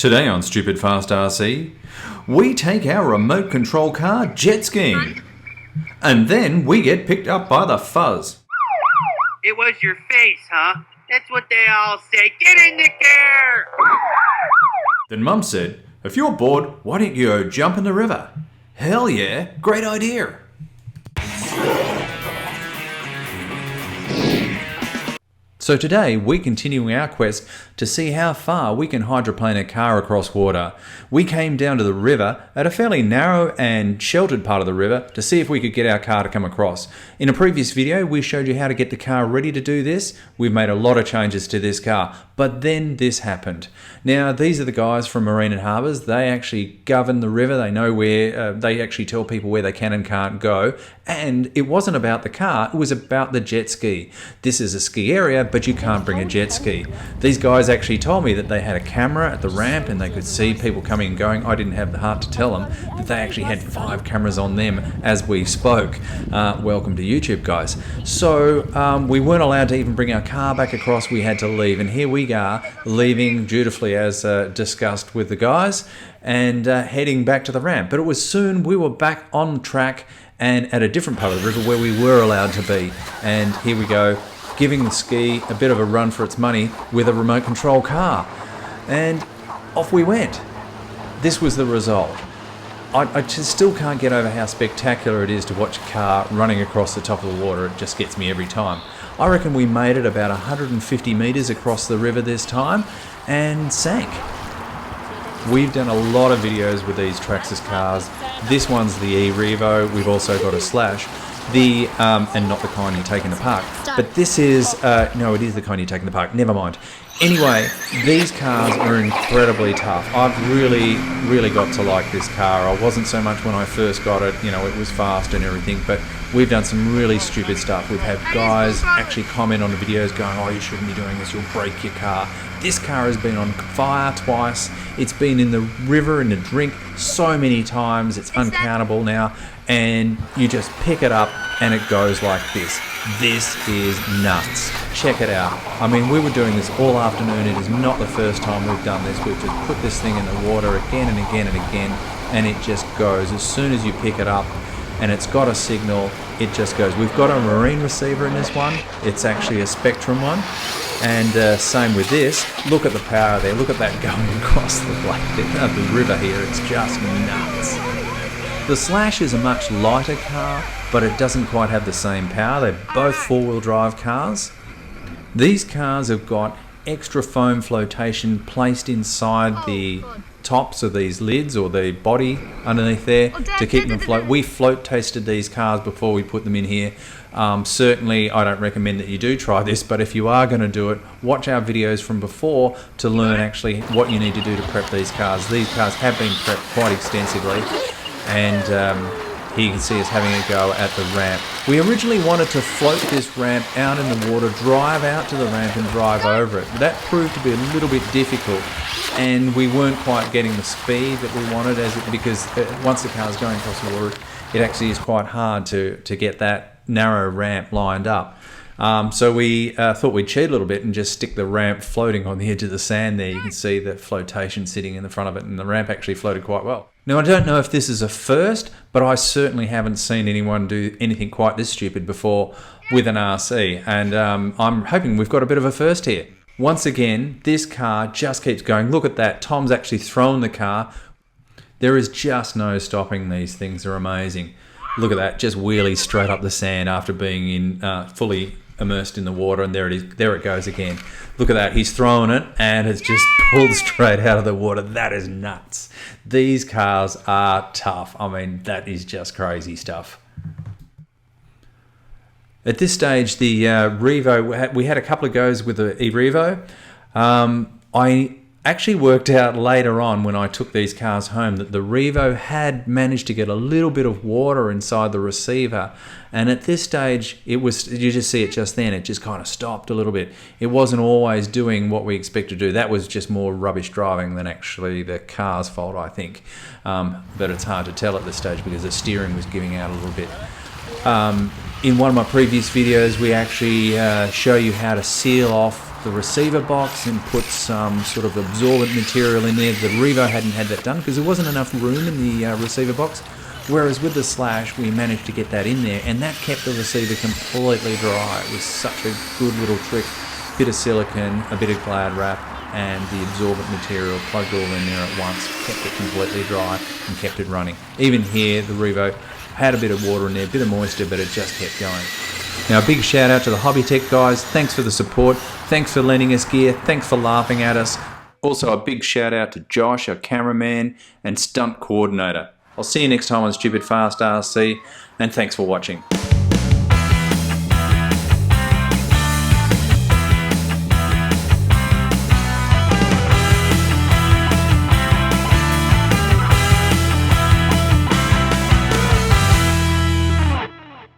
Today on Stupid Fast RC, we take our remote control car jet skiing. And then we get picked up by the fuzz. It was your face, huh? That's what they all say. Get in the car! Then Mum said, if you're bored, why don't you go jump in the river? Hell yeah, great idea. So today we're continuing our quest to see how far we can hydroplane a car across water. We came down to the river at a fairly narrow and sheltered part of the river to see if we could get our car to come across. In a previous video we showed you how to get the car ready to do this. We've made a lot of changes to this car, but then this happened. Now these are the guys from Marine and Harbours. They actually govern the river. They know where, they actually tell people where they can and can't go. And it wasn't about the car, it was about the jet ski. This is a ski area, but you can't bring a jet ski. These guys actually told me that they had a camera at the ramp and they could see people coming and going. I didn't have the heart to tell them that they actually had 5 cameras on them as we spoke. Welcome to YouTube, guys. So we weren't allowed to even bring our car back across. We had to leave, and here we are leaving dutifully as discussed with the guys and heading back to the ramp. But it was soon we were back on track and at a different part of the river where we were allowed to be. And here we go, giving the ski a bit of a run for its money with a remote control car. And off we went. This was the result. I just still can't get over how spectacular it is to watch a car running across the top of the water. It just gets me every time. I reckon we made it about 150 meters across the river this time and sank. We've done a lot of videos with these Traxxas cars. This one's the E-Revo. We've also got a Slash. And not the kind you take in the park. But this is, no, it is the kind you take in the park. Never mind. Anyway, these cars are incredibly tough. I've really got to like this car. I wasn't so much when I first got it, you know, it was fast and everything, but we've done some really stupid stuff. We've had guys actually comment on the videos going, oh, you shouldn't be doing this, you'll break your car. This car has been on fire twice. It's been in the river in the drink so many times. It's uncountable now. And you just pick it up and it goes like this. This is nuts. Check it out. I mean, we were doing this all afternoon. It is not the first time we've done this. We've just put this thing in the water again and again and again, and it just goes. As soon as you pick it up and it's got a signal, it just goes. We've got a marine receiver in this one. It's actually a Spectrum one. And same with this. Look at the power there. Look at that going across the river here. It's just nuts. The Slash is a much lighter car, but it doesn't quite have the same power. They're both four-wheel drive cars. These cars have got extra foam flotation placed inside the tops of these lids or the body underneath there to keep them afloat. We float tested these cars before we put them in here. Certainly I don't recommend that you do try this, but if you are going to do it, watch our videos from before to learn actually what you need to do to prep these cars. These cars have been prepped quite extensively, and here you can see us having a go at the ramp. We originally wanted to float this ramp out in the water, drive out to the ramp and drive over it. That proved to be a little bit difficult, and we weren't quite getting the speed that we wanted because once the car's going across the water, it actually is quite hard to get that narrow ramp lined up. So we thought we'd cheat a little bit and just stick the ramp floating on the edge of the sand there. You can see the flotation sitting in the front of it, and the ramp actually floated quite well. Now, I don't know if this is a first, but I certainly haven't seen anyone do anything quite this stupid before with an RC, and I'm hoping we've got a bit of a first here. Once again, this car just keeps going. Look at that. Tom's actually thrown the car. There is just no stopping these things. They're amazing. Look at that, just wheelie straight up the sand after being in fully immersed in the water, and there it is. There it goes again. Look at that, he's thrown it and it's just pulled straight out of the water. That is nuts. These cars are tough. I mean, that is just crazy stuff. At this stage, the Revo, we had a couple of goes with the E-Revo. I actually worked out later on when I took these cars home that the Revo had managed to get a little bit of water inside the receiver, and at this stage it was, you just see it just then, it just kind of stopped a little bit. It wasn't always doing what we expect to do. That was just more rubbish driving than actually the car's fault, I think, but it's hard to tell at this stage because the steering was giving out a little bit. In one of my previous videos we actually show you how to seal off the receiver box and put some sort of absorbent material in there. The Revo hadn't had that done because there wasn't enough room in the receiver box. Whereas with the Slash, we managed to get that in there, and that kept the receiver completely dry. It was such a good little trick. Bit of silicone, a bit of Glad wrap, and the absorbent material plugged all in there at once, kept it completely dry and kept it running. Even here, the Revo had a bit of water in there, a bit of moisture, but it just kept going. Now, a big shout out to the HobbyTech guys. Thanks for the support. Thanks for lending us gear. Thanks for laughing at us. Also, a big shout out to Josh, our cameraman and stunt coordinator. I'll see you next time on Stupid Fast RC, and thanks for watching.